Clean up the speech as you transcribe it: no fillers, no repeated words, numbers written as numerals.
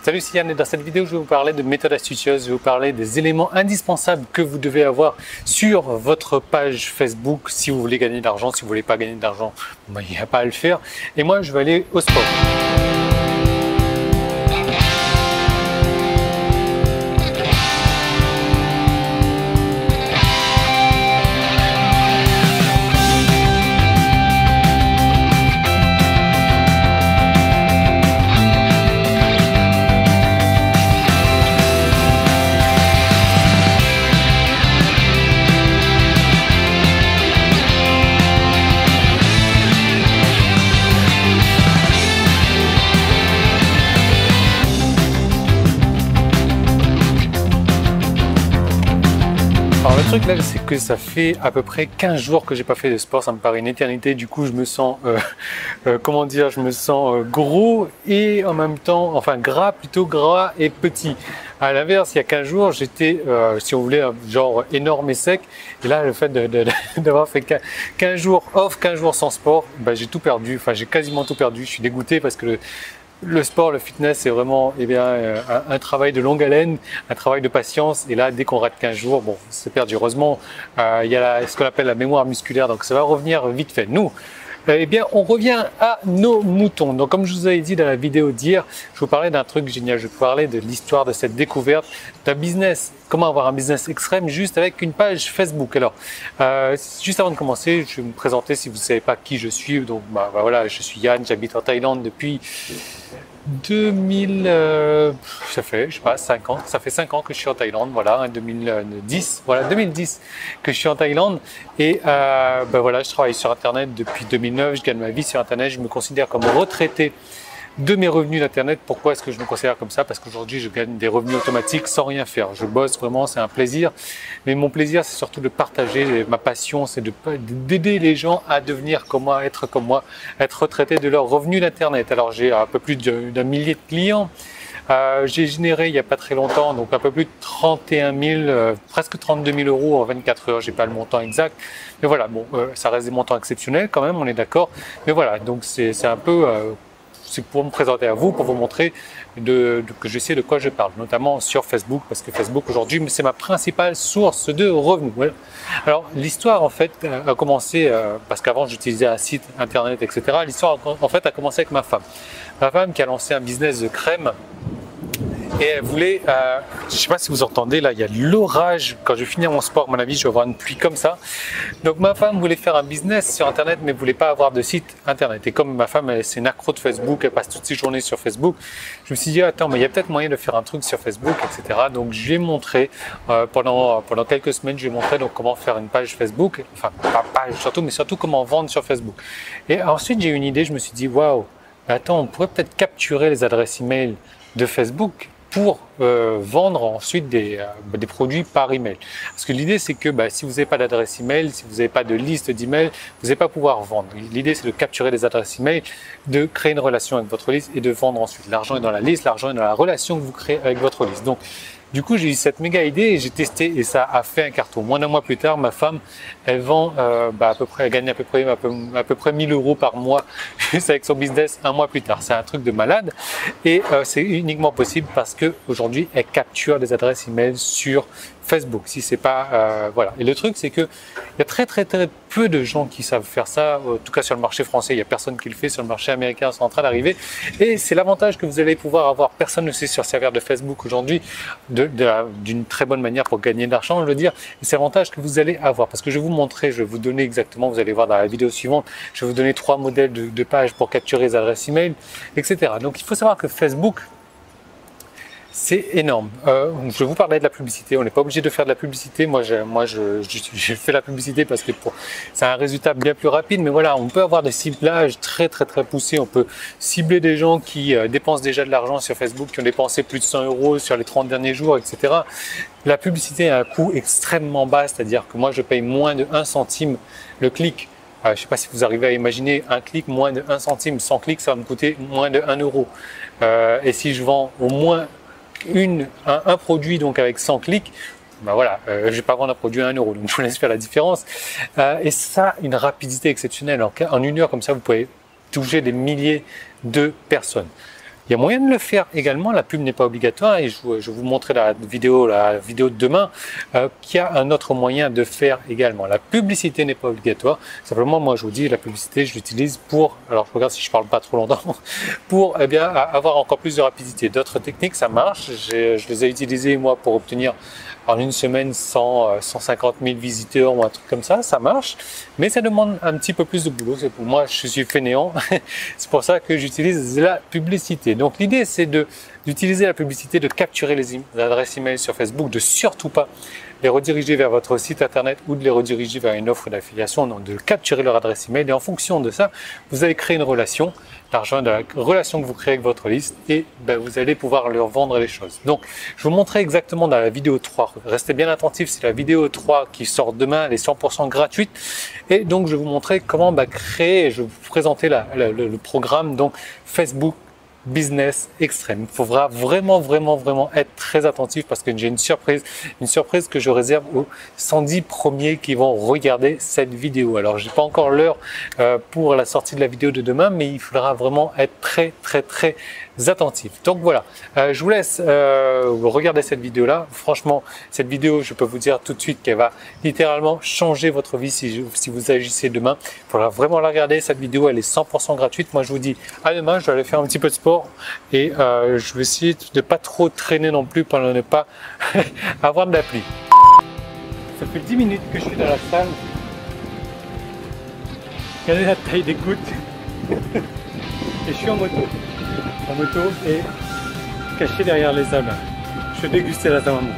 Salut, c'est Yann et dans cette vidéo, je vais vous parler de méthodes astucieuses, je vais vous parler des éléments indispensables que vous devez avoir sur votre page Facebook si vous voulez gagner de l'argent. Si vous voulez pas gagner d'argent, il n'y a pas à le faire. Et moi, je vais aller au sport. Alors le truc là, c'est que ça fait à peu près 15 jours que j'ai pas fait de sport, ça me paraît une éternité. Du coup, je me sens, comment dire, je me sens gros et en même temps, enfin gras, plutôt gras et petit. À l'inverse, il y a 15 jours, j'étais, si on voulait, genre énorme et sec. Et là, le fait d'avoir fait 15 jours off, 15 jours sans sport, ben, j'ai tout perdu. Enfin, j'ai quasiment tout perdu. Je suis dégoûté parce que le sport, le fitness, c'est vraiment un travail de longue haleine, un travail de patience. Et là, dès qu'on rate 15 jours, bon, c'est perdu. Heureusement, il y a ce qu'on appelle la mémoire musculaire, donc ça va revenir vite fait. Nous, on revient à nos moutons. Donc, comme je vous avais dit dans la vidéo d'hier, je vous parlais d'un truc génial. Je vous parlais de l'histoire de cette découverte d'un business. Comment avoir un business extrême juste avec une page Facebook. Alors, juste avant de commencer, je vais me présenter si vous ne savez pas qui je suis. Donc, voilà, je suis Yann, j'habite en Thaïlande depuis 2000, ça fait, je sais pas, 5 ans. Ça fait 5 ans que je suis en Thaïlande, voilà, 2010 que je suis en Thaïlande. Et voilà, je travaille sur Internet depuis 2009, je gagne ma vie sur Internet, je me considère comme retraité de mes revenus d'Internet. Pourquoi est-ce que je me considère comme ça? Parce qu'aujourd'hui, je gagne des revenus automatiques sans rien faire. Je bosse vraiment, c'est un plaisir. Mais mon plaisir, c'est surtout de partager. Ma passion, c'est d'aider les gens à devenir comme moi, être retraité de leurs revenus d'Internet. Alors, j'ai un peu plus d'un millier de clients. J'ai généré il n'y a pas très longtemps, donc un peu plus de 31 000, presque 32 000 euros en 24 heures. J'ai pas le montant exact. Mais voilà, bon, ça reste des montants exceptionnels quand même, on est d'accord. Mais voilà, donc c'est un peu... c'est pour me présenter à vous, pour vous montrer que je sais de quoi je parle, notamment sur Facebook, parce que Facebook aujourd'hui, c'est ma principale source de revenus. Voilà. Alors l'histoire en fait a commencé, parce qu'avant j'utilisais un site internet, etc. L'histoire en fait a commencé avec ma femme. Ma femme qui a lancé un business de crème. Et elle voulait, je ne sais pas si vous entendez, là il y a l'orage. Quand je vais finir mon sport, à mon avis, je vais avoir une pluie comme ça. Donc ma femme voulait faire un business sur Internet, mais ne voulait pas avoir de site Internet. Et comme ma femme, c'est une accro de Facebook, elle passe toutes ses journées sur Facebook, je me suis dit, attends, mais il y a peut-être moyen de faire un truc sur Facebook, etc. Donc je lui ai montré, pendant quelques semaines, je lui ai montré donc, comment faire une page Facebook. Enfin, pas page surtout, mais surtout comment vendre sur Facebook. Et ensuite, j'ai eu une idée, je me suis dit, waouh, attends, on pourrait peut-être capturer les adresses email de Facebook pour vendre ensuite des produits par email. Parce que l'idée c'est que si vous n'avez pas d'adresse email, si vous n'avez pas de liste d'email, vous n'allez pas pouvoir vendre. L'idée c'est de capturer des adresses email, de créer une relation avec votre liste et de vendre ensuite. L'argent est dans la liste, l'argent est dans la relation que vous créez avec votre liste. Donc du coup, j'ai eu cette méga idée et j'ai testé et ça a fait un carton. Moins d'un mois plus tard, ma femme, elle vend elle gagne à peu près 1000 euros par mois juste avec son business un mois plus tard. C'est un truc de malade et c'est uniquement possible parce que aujourd'hui, elle capture des adresses email sur Facebook. Si c'est pas voilà. Et le truc, c'est que il y a très peu de gens qui savent faire ça. En tout cas, sur le marché français, il y a personne qui le fait. Sur le marché américain, c'est en train d'arriver. Et c'est l'avantage que vous allez pouvoir avoir. Personne ne sait se servir de Facebook aujourd'hui d'une très bonne manière pour gagner de l'argent, je veux dire. Et c'est l'avantage que vous allez avoir. Parce que je vais vous montrer, je vais vous donner exactement, vous allez voir dans la vidéo suivante, je vais vous donner 3 modèles de pages pour capturer les adresses email, etc. Donc, il faut savoir que Facebook, c'est énorme. Je vous parlais de la publicité. On n'est pas obligé de faire de la publicité. Moi, je fais la publicité parce que c'est un résultat bien plus rapide. Mais voilà, on peut avoir des ciblages très poussés. On peut cibler des gens qui dépensent déjà de l'argent sur Facebook, qui ont dépensé plus de 100 euros sur les 30 derniers jours, etc. La publicité a un coût extrêmement bas, c'est-à-dire que moi, je paye moins de 1 centime le clic. Je ne sais pas si vous arrivez à imaginer un clic, moins de 1 centime. 100 clics, ça va me coûter moins de 1 euro. Et si je vends au moins un produit donc avec 100 clics, voilà, je vais pas vendre un produit à 1 euro, donc je vous laisse faire la différence. Et ça, une rapidité exceptionnelle. En 1 heure comme ça, vous pouvez toucher des milliers de personnes. Il y a moyen de le faire également, la pub n'est pas obligatoire et je vais vous montrer la vidéo de demain qu'il y a un autre moyen de faire également. La publicité n'est pas obligatoire, simplement moi je vous dis la publicité je l'utilise pour, alors je regarde si je parle pas trop longtemps, pour eh bien, avoir encore plus de rapidité. D'autres techniques ça marche, je les ai utilisées moi pour obtenir en une semaine 150 000 visiteurs ou un truc comme ça marche, mais ça demande un petit peu plus de boulot. C'est pour moi, je suis fainéant, c'est pour ça que j'utilise la publicité. Donc l'idée c'est d'utiliser la publicité, de capturer les adresses email sur Facebook, de surtout pas les rediriger vers votre site internet ou de les rediriger vers une offre d'affiliation, donc de capturer leur adresse email et en fonction de ça, vous allez créer une relation, l'argent de la relation que vous créez avec votre liste et vous allez pouvoir leur vendre les choses. Donc, je vais vous montrer exactement dans la vidéo 3. Restez bien attentifs, c'est la vidéo 3 qui sort demain, elle est 100% gratuite et donc je vais vous montrer comment créer, je vais vous présenter le programme donc Facebook Business Extrême. Il faudra vraiment être très attentif parce que j'ai une surprise que je réserve aux 110 premiers qui vont regarder cette vidéo. Alors, j'ai pas encore l'heure pour la sortie de la vidéo de demain, mais il faudra vraiment être très attentif. Donc voilà, je vous laisse regarder cette vidéo-là. Franchement, cette vidéo, je peux vous dire tout de suite qu'elle va littéralement changer votre vie si vous agissez demain. Il faudra vraiment la regarder. Cette vidéo, elle est 100% gratuite. Moi, je vous dis à demain. Je vais aller faire un petit peu de sport et je vais essayer de pas trop traîner non plus pour ne pas avoir de la pluie. Ça fait 10 minutes que je suis dans la salle. Regardez la taille des gouttes. Et je suis en moto. La moto est cachée derrière les arbres. Je vais déguster la tamamo.